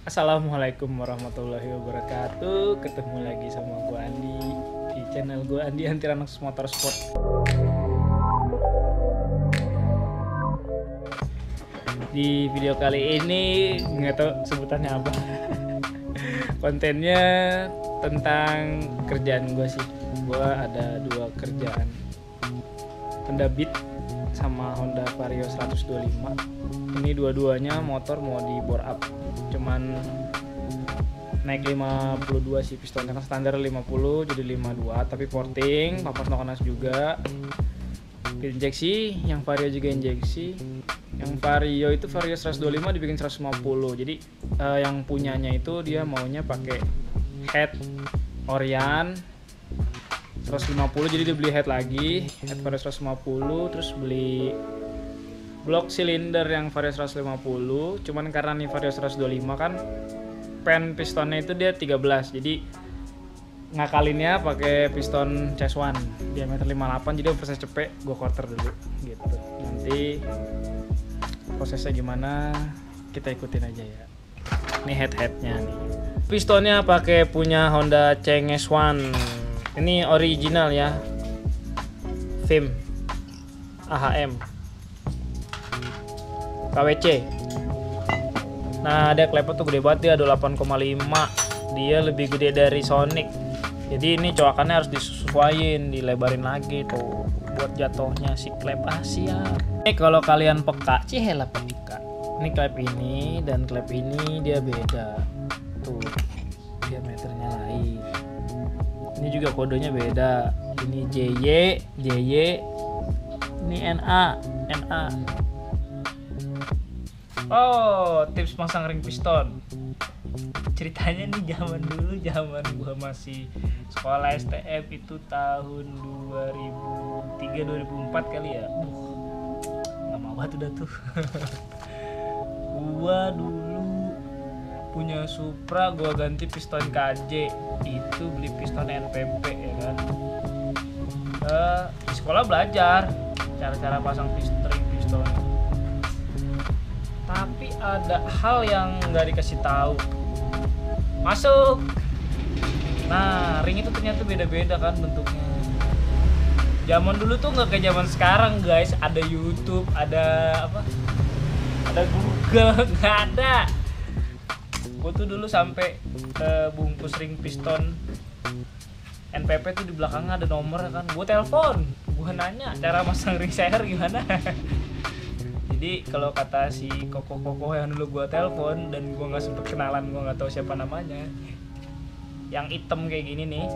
Assalamualaikum warahmatullahi wabarakatuh. Ketemu lagi sama gue Andi di channel gue Andi Antiranox Motorsport. Di video kali ini nggak tahu sebutannya apa. Kontennya tentang kerjaan gue sih. Gue ada 2 kerjaan, Honda Beat sama Honda Vario 125. Ini dua-duanya motor mau di bore up, cuman naik 52 sih pistonnya, kan standar 50 jadi 52, tapi porting papas nokonas juga injeksi. Yang Vario juga injeksi. Yang Vario itu Vario 125 dibikin 150, jadi yang punyanya itu dia maunya pakai head Orion 150, jadi dia beli head lagi, head Vario 150, terus beli blok silinder yang Vario 150. Cuman karena nih Vario 125 kan pen pistonnya itu dia 13, jadi ngakalinnya pakai piston chest 1 diameter 58, jadi oversize cepet gue quarter dulu gitu. Nanti prosesnya gimana kita ikutin aja ya. Ini head-headnya nih, pistonnya pakai punya Honda Cenges 1. Ini original ya, VIM AHM KWC. Nah, ada klepot tuh gede banget, dia ada 8,5. Dia lebih gede dari Sonic. Jadi ini coakannya harus disesuaiin, dilebarin lagi tuh buat jatuhnya si klep Asia. Ini kalau kalian peka, cihelah peka. Ini klep ini dan klep ini dia beda. Tuh, diameternya lain. Ini juga kodenya beda. Ini JY, ini NA. Oh, tips pasang ring piston. Ceritanya nih zaman dulu, zaman gua masih sekolah STM itu tahun 2003-2004 kali ya. Lama banget udah tuh. Gua dulu punya Supra, gua ganti piston KJ. Itu beli piston NPP ya kan. Di sekolah belajar cara-cara pasang ring piston. Tapi ada hal yang nggak dikasih tahu. Masuk. Nah, ring itu ternyata beda-beda kan bentuknya. Zaman dulu tuh nggak kayak zaman sekarang guys. Ada YouTube, ada apa? Ada Google, nggak ada. Gue tuh dulu sampai bungkus ring piston NPP tuh di belakangnya ada nomor kan. Gue telepon, gue nanya cara masang ring seher gimana. Jadi kalau kata si koko-koko yang dulu gue telepon dan gue nggak sempet kenalan, gue nggak tahu siapa namanya, yang hitam kayak gini nih,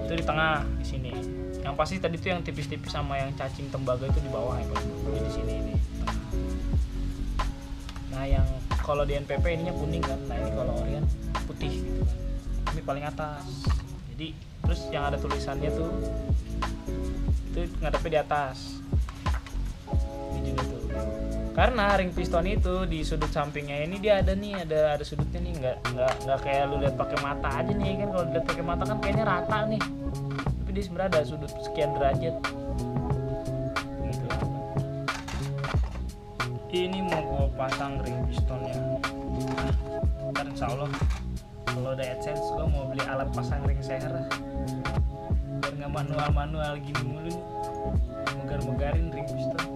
itu di tengah di sini. Yang pasti tadi tuh yang tipis-tipis sama yang cacing tembaga itu di bawah ya, di sini ini. Nah yang kalau di NPP ininya kuning kan, nah ini kalau Orion putih gitu kan. Ini paling atas. Jadi terus yang ada tulisannya tuh itu ngadepnya di atas. Karena ring piston itu di sudut sampingnya ini dia ada nih, ada sudutnya nih, nggak kayak lu lihat pakai mata aja nih kan. Kalau dilihat pakai mata kan kayaknya rata nih, tapi dia sebenarnya ada sudut sekian derajat gitu. Ini mau gue pasang ring pistonnya. Ntar insya Allah kalau ada AdSense gue mau beli alat pasang ring seher biar nggak manual gini mulu nih, megar-megarin ring piston.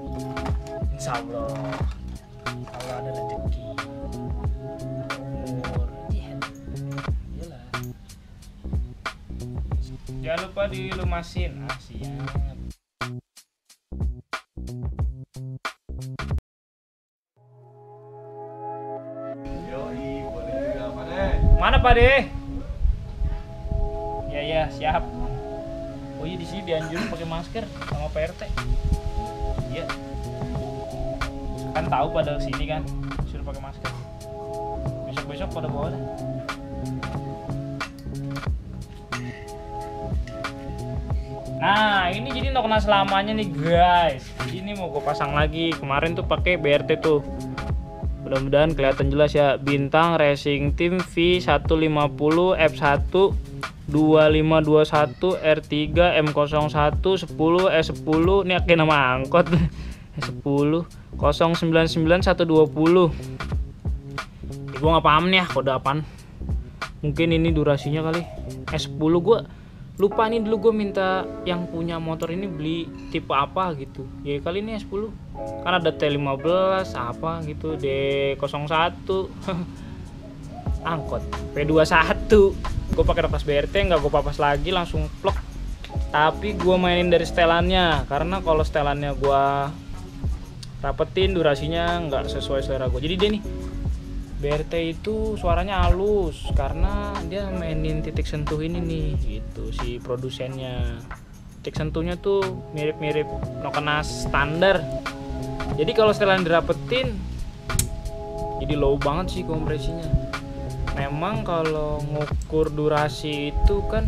Insya Allah kalau ada rezeki, umur, iyalah. Jangan lupa dilumasin. Siap. Yoi, boleh juga Pak De. Mana Pak De? Ya siap. Oh iya, di sini dianjurin pakai masker sama Pak RT. Iya. Kan tahu pada sini kan suruh pakai masker. Besok pada bawa dah. Nah ini jadi no kena selamanya nih guys. Ini mau gue pasang lagi. Kemarin tuh pakai BRT tuh. Mudah-mudahan kelihatan jelas ya. Bintang Racing Team V150 F1 2521 R3 M01 10 S10. Ini kayak nama angkot. S10 099120. Gue nggak paham nih ya kode apaan. Mungkin ini durasinya kali. S10 gue lupa nih, dulu gue minta yang punya motor ini beli tipe apa gitu. Ya kali ini S10. Kan ada T15 apa gitu, D01. Angkot P21. Gue pakai lepas BRT, nggak gue papas lagi, langsung plok. Tapi gue mainin dari setelannya, karena kalau setelannya gue rapetin durasinya nggak sesuai selera gue. Jadi dia nih BRT itu suaranya halus karena dia mainin titik sentuh ini nih gitu si produsennya. Titik sentuhnya tuh mirip-mirip Nokenas standar. Jadi kalau setelan dirapetin jadi low banget sih kompresinya. Memang kalau ngukur durasi itu kan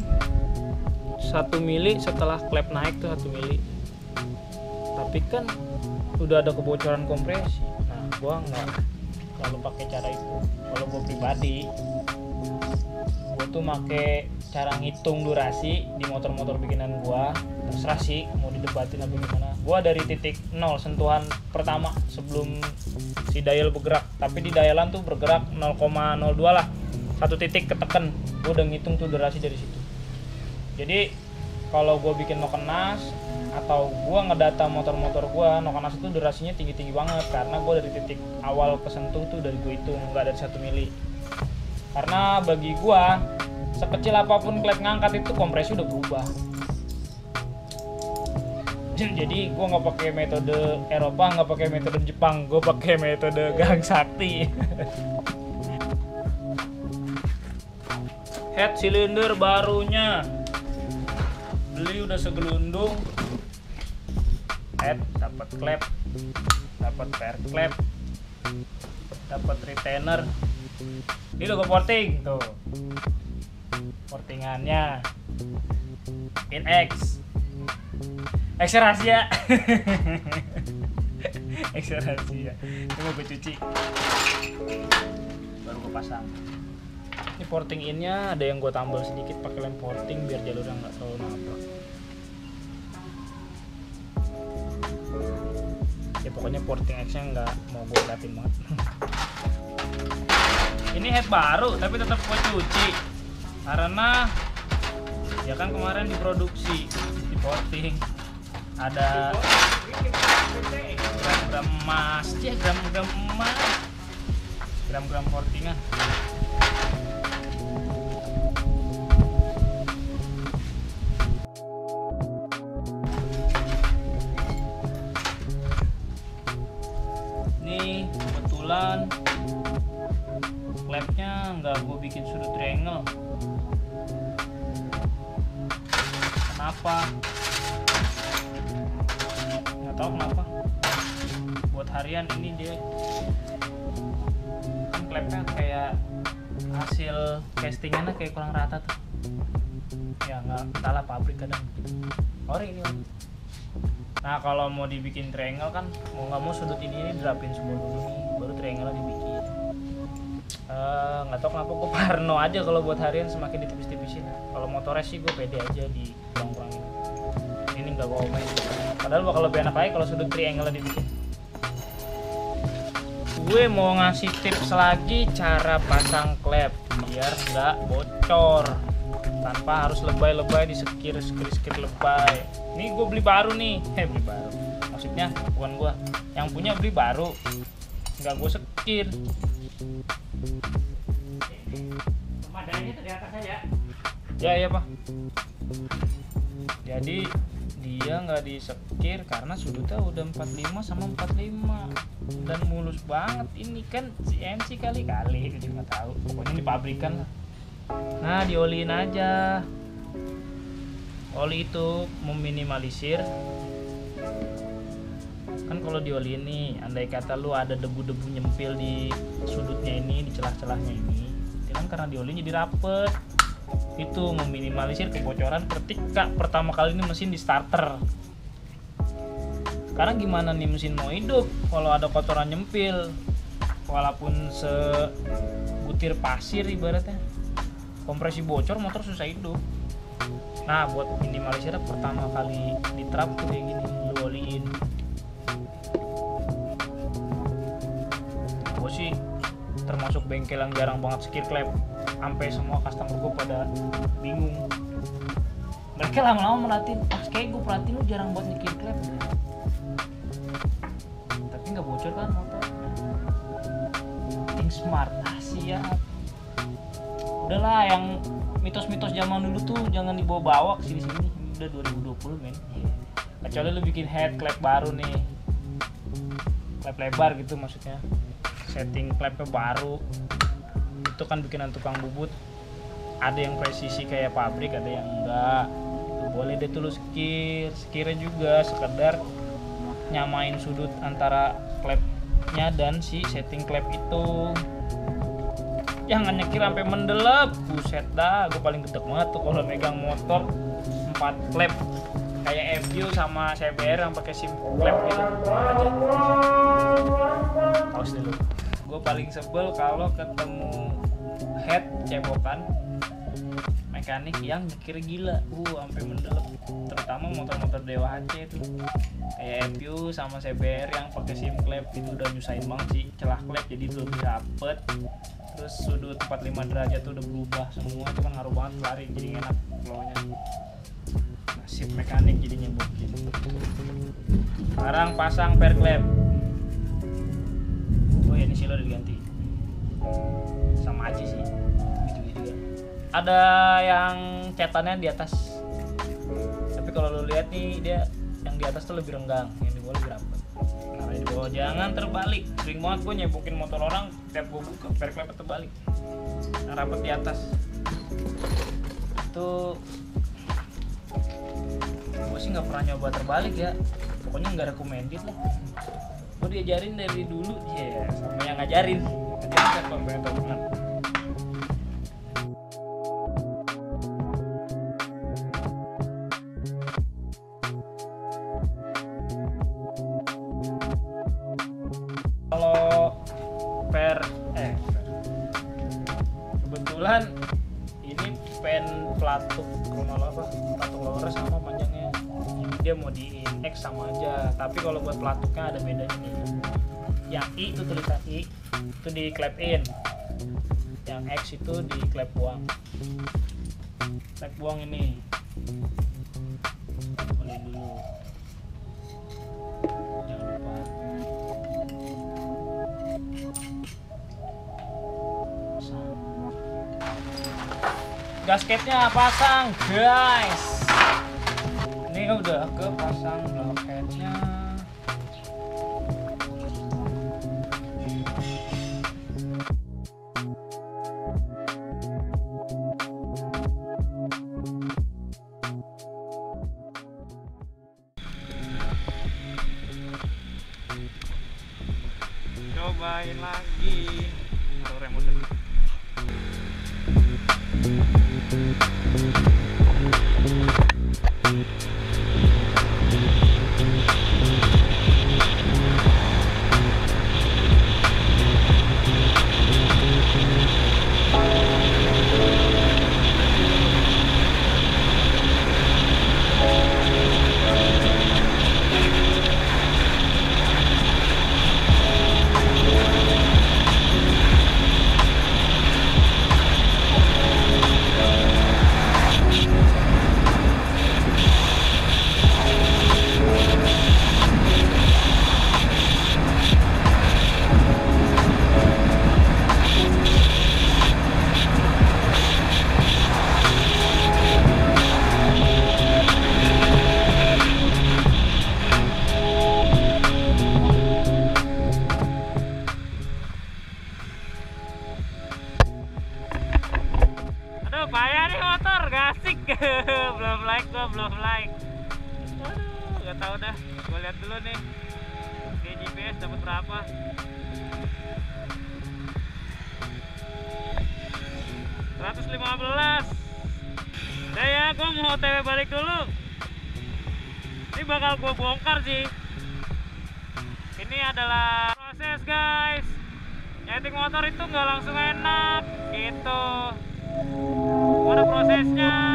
1 mili setelah klep naik tuh 1 mili. Tapi kan udah ada kebocoran kompresi. Nah, gua nggak selalu pakai cara itu. Kalau gue pribadi, gue tuh pakai cara ngitung durasi di motor-motor bikinan gue. Terserah sih mau didebatin apa gimana. Gue dari titik 0 sentuhan pertama sebelum si dial bergerak, tapi di dialan tuh bergerak 0,02 lah, satu titik keteken. Gue udah ngitung tuh durasi dari situ. Jadi kalau gue bikin Nokenas atau gue ngedata motor-motor gue, Nokenas itu durasinya tinggi-tinggi banget karena gue dari titik awal kesentuh tuh dari gue hitung, nggak dari 1 mili. Karena bagi gue sekecil apapun klep ngangkat itu kompresi udah berubah. Jadi gue nggak pakai metode Eropa, nggak pakai metode Jepang, gue pakai metode Gang Sakti. Head silinder barunya beli udah segelundung. Head dapat klep, dapat pair klep, dapat retainer. Ini logo porting tuh, portingannya in X rahasia. X rahasia. Ini mau gue cuci baru gue pasang. Ini porting innya ada yang gue tambal sedikit pakai lem porting biar jalurnya nggak terlalu nabrak. Ya pokoknya porting X-nya nggak mau gue liatin banget. Ini head baru tapi tetap gue cuci karena ya kan kemarin diproduksi, di porting ada gram-gram emas, gram-gram emas, gram-gram portingan. Ini kebetulan klepnya nggak gue bikin sudut triangle. Kenapa? Nggak tahu kenapa. Buat harian ini dia kan klepnya kayak hasil castingannya kayak kurang rata tuh. Ya nggak salah pabrik kadang. Ori ini. Nah kalau mau dibikin triangle kan mau nggak mau sudut ini dirapin semua dulu nih, baru triangle dibikin. Nggak tahu kenapa gue parno aja kalau buat harian semakin ditipis-tipisin. Kalau motornya sih gue pede aja di kurang-kurangin. Ini nggak gue omain. Padahal bakal lebih enak lagi kalau sudut triangle dibikin. Gue mau ngasih tips lagi cara pasang klep biar nggak bocor tanpa harus lebay-lebay di sekir lebay. Ini gue beli baru nih, beli baru. Maksudnya bukan gue yang punya, beli baru, nggak gue sekir. Pemadainya tuh di atas aja. Ya iya pak. Jadi dia nggak disekir karena sudutnya udah 45 sama 45 dan mulus banget. Ini kan CNC kali-kali, gue nggak tahu. Pokoknya di pabrikan lah. Nah dioliin aja. Oli itu meminimalisir. Kan kalau dioliin nih, andai kata lu ada debu-debu nyempil di sudutnya ini, di celah-celahnya ini, itu kan karena dioliin jadi rapet. Itu meminimalisir kebocoran ketika pertama kali ini mesin di starter. Sekarang gimana nih mesin mau hidup kalau ada kotoran nyempil, walaupun sebutir pasir ibaratnya, kompresi bocor, motor susah hidup. Nah buat minimalisir pertama kali diterap tuh kayak gini, lu oliin. Gue sih termasuk bengkel yang jarang banget skir clap, sampai semua customer gue pada bingung. Mereka lama-lama merhatiin, kayak gue perhatiin lu jarang banget skir clap, tapi nggak bocor kan motor. Think smart, siap. Udahlah, yang mitos-mitos zaman dulu tuh jangan dibawa-bawa ke sini-sini. Ini udah 2020 men. Kecuali lu bikin head clap baru nih, clap lebar gitu maksudnya, setting clapnya baru, itu kan bikinan tukang bubut. Ada yang presisi kayak pabrik, ada yang enggak. Itu boleh deh tuh lu skirnya juga sekedar nyamain sudut antara clapnya dan si setting clap itu. Jangan nyekir sampai mendelep, buset dah, gue paling gedek banget tuh kalau megang motor 4 clap kayak FU sama CBR yang pakai sim clap gitu aja. Awas dulu. Gue paling sebel kalau ketemu head cebokan mekanik yang nyekir gila, sampai mendelep, terutama motor-motor Dewa HC itu kayak FU sama CBR yang pakai sim clap itu udah nyusahin banget sih celah clap, jadi tuh lebih rapet. Terus sudut 45 derajat tuh udah berubah semua, itu kan ngaruh banget lari, jadi enak flownya. Nasib mekanik jadinya bokil. Sekarang pasang pair clap. Oh ya, ini silo udah diganti. Sama aja sih, gitu-gitu juga. Ada yang cetannya di atas, tapi kalau lo lihat nih dia yang di atas tuh lebih renggang, yang di bawah lebih rapet. Nah, di bawah jangan terbalik. Sering banget gue nyebokin motor orang, tiap gue buka pair clap terbalik, yang rapet di atas. Itu gue sih nggak pernah nyoba terbalik ya, pokoknya nggak recommended lah. Gue diajarin dari dulu, sama yang ngajarin kan pengen tahu banget. Kalau kebetulan ini pen pelatuk lores sama panjangnya ini dia mau di X sama aja, tapi kalau buat pelatuknya ada bedanya nih. Yang I itu tulisan I itu di clap in, yang X itu di clap buang. Clap buang ini boleh dulu, jangan lupa. Gasketnya pasang guys, ini udah kepasang blockheadnya. Cobain lagi, taruh remote dulu. Payah nih motor, gak asik. belum like. Aduh, gak tau dah. Gue lihat dulu nih di GPS dapat berapa. 115. Udah ya, gue mau OTW balik dulu. Ini bakal gue bongkar sih. Ini adalah proses guys. Nyeting motor itu nggak langsung enak gitu. Ada prosesnya.